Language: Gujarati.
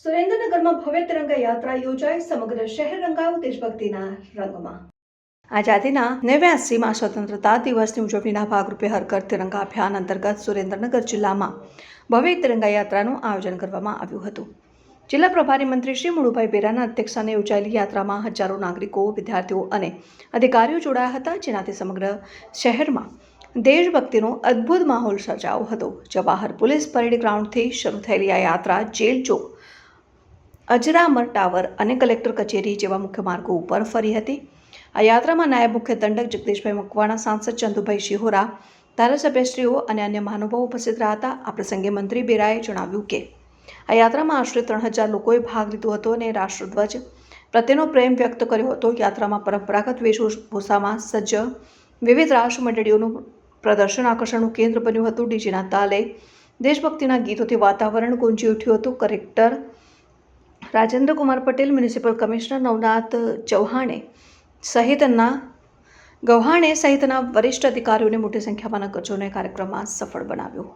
સુરેન્દ્રનગરમાં ભવ્ય તિરંગા યાત્રા યોજાઈ. સમગ્ર શહેર રંગાયું દેશભક્તિના રંગમાં. આઝાદીના 89મા સ્વતંત્રતા દિવસની ઉજવણીના ભાગરૂપે હર ઘર તિરંગા અભિયાન અંતર્ગત સુરેન્દ્રનગર જિલ્લામાં ભવ્ય તિરંગા યાત્રાનું આયોજન કરવામાં આવ્યું હતું. જિલ્લા પ્રભારી મંત્રી શ્રી મુળુભાઈ બેરાના અધ્યક્ષસ્થાને યોજાયેલી યાત્રામાં હજારો નાગરિકો, વિદ્યાર્થીઓ અને અધિકારીઓ જોડાયા હતા, જેનાથી સમગ્ર શહેરમાં દેશભક્તિનો અદ્ભુત માહોલ સર્જાયો હતો. જવાહર પોલીસ પરેડ ગ્રાઉન્ડથી શરૂ થયેલી આ યાત્રા જેલ ચોક, અજરામર ટાવર અને કલેક્ટર કચેરી જેવા મુખ્ય માર્ગો ઉપર ફરી હતી. આ યાત્રામાં નાયબ મુખ્ય દંડક જગદીશભાઈ મકવાણા, સાંસદ ચંદુભાઈ શિહોરા, ધારાસભ્યશ્રીઓ અને અન્ય મહાનુભાવો ઉપસ્થિત રહ્યા હતા. આ પ્રસંગે મંત્રી બેરાએ જણાવ્યું કે આ યાત્રામાં આશરે 3000 લોકોએ ભાગ લીધો હતો અને રાષ્ટ્રધ્વજ પ્રત્યેનો પ્રેમ વ્યક્ત કર્યો હતો. યાત્રામાં પરંપરાગત વેશભૂષામાં સજ્જ વિવિધ રાષ્ટ્ર મંડળીઓનું પ્રદર્શન આકર્ષણનું કેન્દ્ર બન્યું હતું. ડીજેના તાલે દેશભક્તિના ગીતોથી વાતાવરણ ગુંજી ઉઠ્યું હતું. Collector Rajendra Kumar Patel, municipal commissioner Navnath ચૌહાણે સહિતના વરિષ્ઠ અધિકારીઓને મોટી સંખ્યામાં નગરજનોએ કાર્યક્રમમાં સફળ બનાવ્યો.